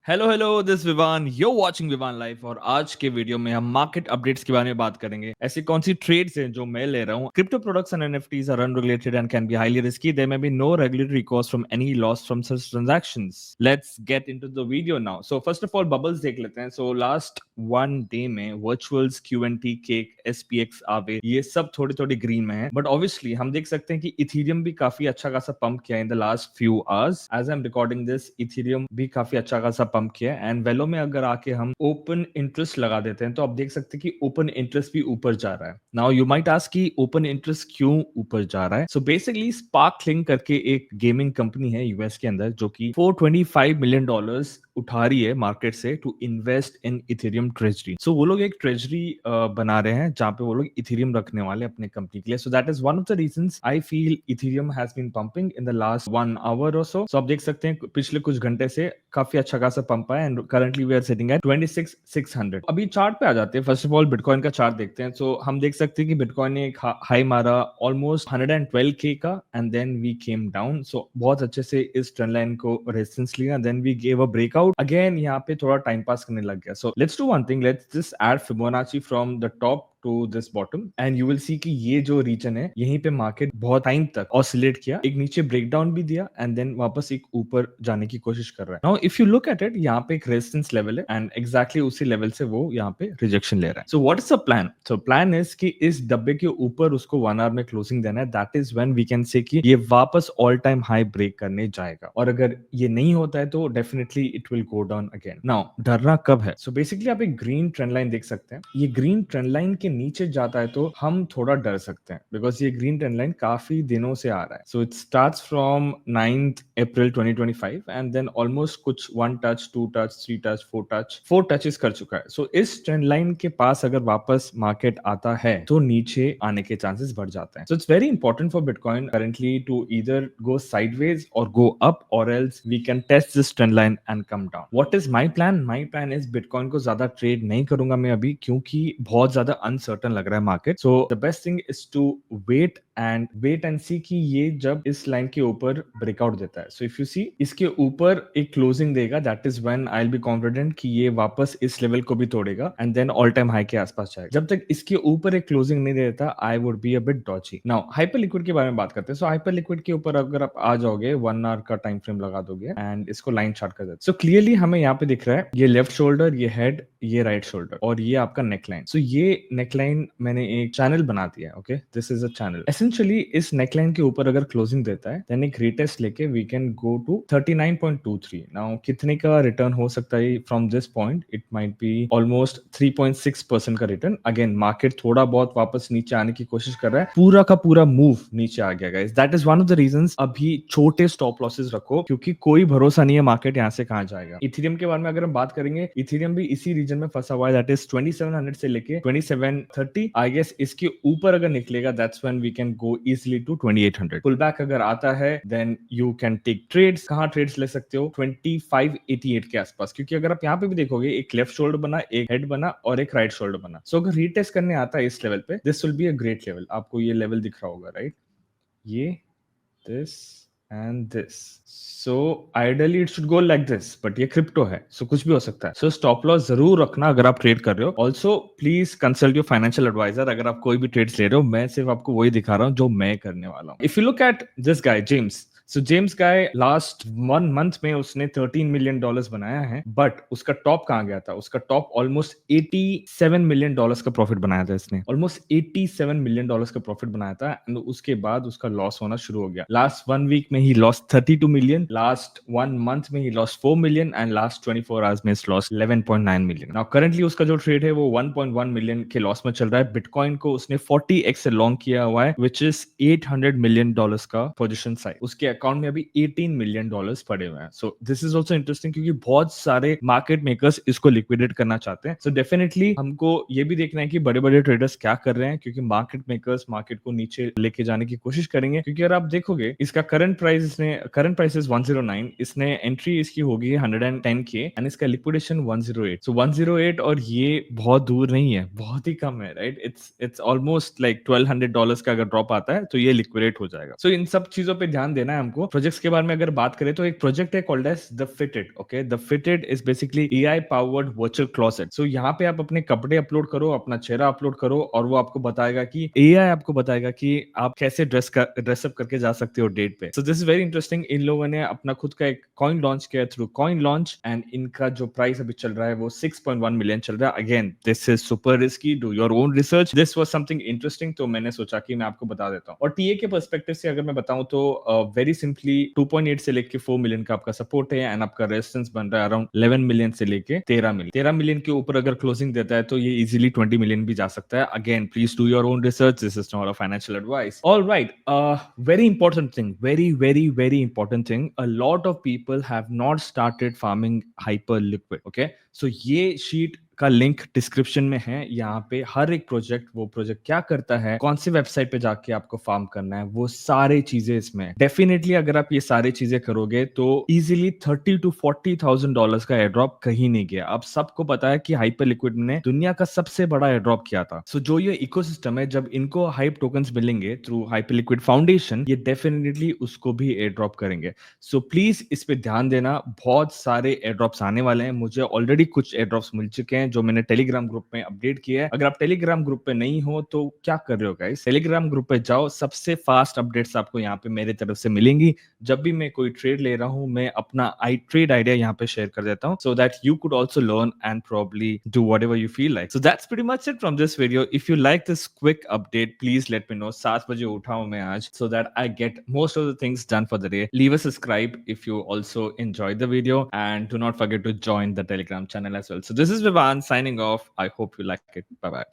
Hello hello this Vivaan you watching Vivaan life. और आज के वीडियो में हम मार्केट अपडेट्स के बारे में बात करेंगे। ऐसी कौन सी ट्रेड्स हैं जो मैं ले रहा हूँ। Crypto products and NFTs are unregulated and can be highly risky. There may be no regulatory cost from any loss from such transactions. Let's get into the video now. So first of all bubbles देख लेते हैं। So last one day में वर्चुअल्स, क्यूएनटी, cake, SPX, आवे, ये सब थोड़ी थोड़ी green में है। बट ऑब्वियसली हम देख सकते हैं कि इथेरियम भी काफी अच्छा खासा पंप किया in the last few hours. As I am recording this, Ethereum भी काफी अच्छा खासा पंप किया है। एंड वेलो में अगर आके हम ओपन इंटरेस्ट लगा देते हैं तो आप देख सकते हैं कि ओपन इंटरेस्ट भी ऊपर जा रहा है। नाउ यू माइट आस्क कि ओपन इंटरेस्ट क्यों ऊपर जा रहा है। सो बेसिकली स्पार्कलिंक करके एक गेमिंग कंपनी है यूएस के अंदर जो कि $425 मिलियन उठा रही है मार्केट से to invest in Ethereum treasury. So वो लोग एक ट्रेजरी बना रहे हैं जहां पे वो लोग इथेरियम रखने वाले अपने कंपनी के लिए। So that is one of the reasons I feel Ethereum has been pumping in the last 1 hour और सो। आप देख सकते हैं पिछले कुछ घंटे से काफी अच्छा खासा पंप है and currently we are sitting at 26,600। अभी चार्ट पे आ जाते हैं। फर्स्ट ऑफ ऑल बिटकॉइन का चार्ट देखते हैं। सो हम देख सकते हैं कि बिटकॉइन ने एक हाई मारा ऑलमोस्ट 112K का and then we came down. So बहुत अच्छे से इस ट्रेंड लाइन को रेजिस्टेंस लिया, then we gave a breakout again. यहाँ पे थोड़ा टाइम पास करने लग गया। So let's do one thing, let's just add Fibonacci from the top to this bottom and you will see कि ये जो रीजन है यहीं पे मार्केट बहुत टाइम तक ऑसिलेट किया, एक नीचे ब्रेकडाउन भी दिया एंड देन वापस एक ऊपर जाने की कोशिश कर रहा है। Now if you look at it, यहाँ पे एक रेजिस्टेंस लेवल है एंड एग्जैक्टली उसी लेवल से वो यहाँ पे रिजेक्शन ले रहा है। So what is the plan? So plan is कि इस डब्बे के ऊपर उसको 1 आवर में क्लोजिंग देना है। That is when we can say कि ये वापस ऑल टाइम हाई ब्रेक करने जाएगा। और अगर ये नहीं होता है तो definitely it will go down again. Now डरना कब है? सो बेसिकली आप एक ग्रीन ट्रेंड लाइन देख सकते हैं। ये ग्रीन ट्रेंड लाइन के नीचे जाता है तो हम थोड़ा डर सकते हैं बिकॉज ये ग्रीन ट्रेंड लाइन काफी दिनों से आ रहा है। So it starts from 9th April 2025 and then almost कुछ 1 टच, 2 टच, 3 टच, 4 टचेस कर चुका है। सो इस ट्रेंड लाइन के पास अगर वापस मार्केट आता है तो नीचे आने के चांसेस बढ़ जाते हैं। So it's very important for bitcoin currently to either go sideways और गो अप और else we can test this trend line and come down. What is my plan? My plan is bitcoin को ज्यादा trade नहीं करूंगा मैं अभी, क्योंकि बहुत ज्यादा अनसर्टन लग रहा है market. So the best thing is to wait and see कि ये जब इस लाइन के ऊपर ब्रेकआउट देता है। सो इफ यू सी इसके ऊपर एक क्लोजिंग देगा, that is when I will be confident कि ये वापस इस लेवल को भी तोड़ेगा and then all time high के आसपास जाएगा। जब तक इसके ऊपर एक क्लोजिंग नहीं देता I would be a bit Doge. Now hyper liquid के बारे में बात करते हैं। सो हाइपर लिक्विड के ऊपर अगर आप आ जाओगे, 1 आवर का टाइम फ्रेम लगा दोगे एंड इसको लाइन चार्ट कर देते। सो क्लियरली हमें यहाँ पे दिख रहा है ये लेफ्ट शोल्डर, ये हेड, ये राइट शोल्डर और ये आपका नेकलाइन। सो ये नेकलाइन मैंने एक चैनल बना दिया है। Okay, this is a channel. Essentially इस नेकलाइन के ऊपर अगर क्लोजिंग देता है देन एक रीटेस्ट लेके we can go to 39.23। Now कितने का रिटर्न हो सकता है from this point? It might be almost 3.6% का रिटर्न। अगेन मार्केट थोड़ा बहुत वापस नीचे आने की कोशिश कर रहा है, पूरा का पूरा मूव नीचे आ गया guys. That is one of the reasons अभी छोटे स्टॉप लॉसेस रखो, क्योंकि कोई भरोसा नहीं है मार्केट यहाँ से कहाँ जाएगा। इथेरियम के बारे में अगर हम बात करेंगे, इथेरियम भी इसी रीजन में फंसा हुआ है। दैट इज 2700 से लेके 2730। आई गेस इसके ऊपर अगर निकलेगा that's when we can go easily to 2800। Pull back अगर आता है then you can take trades. कहाँ ट्रेड्स ले सकते हो? 2588 के आसपास, क्योंकि अगर आप यहाँ पे भी देखोगे एक लेफ्ट शोल्डर बना, एक हेड बना और एक राइट शोल्डर बना। सो अगर रीटेस्ट करने आता है इस लेवल पे, this will be a great level. आपको ये लेवल दिख रहा होगा, राइट? ये, this and this. So ideally it should go like this, but ये क्रिप्टो है सो कुछ भी हो सकता है। सो स्टॉप लॉस जरूर रखना अगर आप ट्रेड कर रहे हो। Also please consult your financial advisor अगर आप कोई भी ट्रेड्स ले रहे हो। मैं सिर्फ आपको वही दिखा रहा हूँ जो मैं करने वाला हूँ। If you look at this guy James, so James guy last 1 month में उसने $13 मिलियन बनाया है, बट उसका टॉप कहाँ गया था? उसका टॉप ऑलमोस्ट $87 मिलियन का प्रॉफिट बनाया था इसने। ऑलमोस्ट $87 मिलियन का प्रॉफिट बनाया था एंड उसके बाद उसका लॉस होना शुरू हो गया। लास्ट 1 वीक में ही लॉस 32 मिलियन, लास्ट 1 मंथ में ही loss 4 million and last 24 hours में लॉस 11.9 मिलियन। नाउ करंटली उसका जो ट्रेड है वो 1.1 मिलियन के लॉस में चल रहा है। बिटकॉइन को उसने 40x से लॉन्ग किया हुआ है, विच इज $800 मिलियन का पोजिशन साइज। उसके अकाउंट में अभी $18 मिलियन पड़े हुए हैं। सो दिस इज ऑल्सो इंटरेस्टिंग क्योंकि बहुत सारे मार्केट मेकर्स इसको लिक्विडेट करना चाहते हैं। सो डेफिनेटली हमको ये भी देखना है कि बड़े बड़े ट्रेडर्स क्या कर रहे हैं, क्योंकि मार्केट मेकर्स मार्केट को नीचे लेके जाने की कोशिश करेंगे। क्योंकि अगर आप देखोगे इसका करंट प्राइस इज 109, इसने एंट्री इसकी होगी 110K एंड इसका लिक्विडेशन 108। सो 108 और ये बहुत दूर नहीं है, बहुत ही कम है, राइट? इट्स ऑलमोस्ट लाइक $1200 का अगर ड्रॉप आता है तो ये लिक्विडेट हो जाएगा। सो इन सब चीजों पे ध्यान देना है हमको। हमको। प्रोजेक्ट्स के बारे में अगर बात करें तो एक प्रोजेक्ट है called as the fitted. Okay, the fitted is basically AI powered virtual closet. So यहाँ पे आप अपने कपड़े अपलोड करो, अपना चेहरा अपलोड करो और वो आपको बताएगा कि एआई आपको बताएगा कि आप कैसे ड्रेसअप करके जा सकते हो डेट पे। So this is very interesting. इन लोगों ने अपना खुद का एक कॉइन लॉन्च किया थ्रू कॉइन लॉन्च एंड इनका जो प्राइस अभी चल रहा है वो 6.1 मिलियन चल रहा है। Again this is super risky, do your own research, this was something interesting, तो मैंने सोचा कि मैं आपको बता देता हूँ। और टीए के पर्सपेक्टिव से अगर मैं बताऊं तो वेरी सिंपली 2.8 से लेके 4 मिलियन का आपका सपोर्ट है एंड आपका रेजिस्टेंस बन रहा है अराउंड 11 मिलियन से लेके 13 मिलियन के ऊपर अगर क्लोजिंग देता है तो ये इजीली 20 मिलियन भी जा सकता है। Again please do your own research, this is not a financial advice. All right, very important thing, very important thing, a lot of people have not started farming Hyperliquid. Okay, so ये sheet का link description में है। यहाँ पे हर एक project, वो project क्या करता है, कौन सी वेबसाइट पे जाके आपको फार्म करना है, वो सारी चीजें इसमें डेफिनेटली अगर आप ये सारी चीजें करोगे तो इजीली 30 to 40,000 डॉलर्स का एयरड्रॉप कहीं नहीं गया। आप सबको पता है कि हाइपर लिक्विड ने दुनिया का सबसे बड़ा एयरड्रॉप किया था। सो जो ये इकोसिस्टम है, जब इनको हाइप टोकन्स मिलेंगे थ्रू हाइपर लिक्विड फाउंडेशन, ये डेफिनेटली उसको भी एयरड्रॉप करेंगे। सो प्लीज इस पे ध्यान देना, बहुत सारे एयरड्रॉप्स आने वाले हैं। मुझे ऑलरेडी कुछ एयरड्रॉप्स मिल चुके हैं जो मैंने टेलीग्राम ग्रुप में अपडेट किया है। अगर आप टेलीग्राम ग्रुप पे नहीं हो तो क्या कर रहे हो गाइस, टेलीग्राम ग्रुप पे जाओ, सबसे फास्ट अपडेट्स आपको यहाँ पे मेरे तरफ से मिलेंगी। जब भी मैं कोई ट्रेड ले रहा हूँ, मैं अपना ट्रेड आइडिया यहाँ पे शेयर कर देता हूँ, so that you could also learn and probably do whatever you feel like. So that's pretty much it from this video. If you like this quick update, please let me know. 7 बजे उठा हूँ मैं आज, so that I get most of the things done for the day. Leave a subscribe if you also enjoyed the video, and do not forget to join the Telegram channel as well. So this is Vivan signing off. I hope you like it. Bye bye.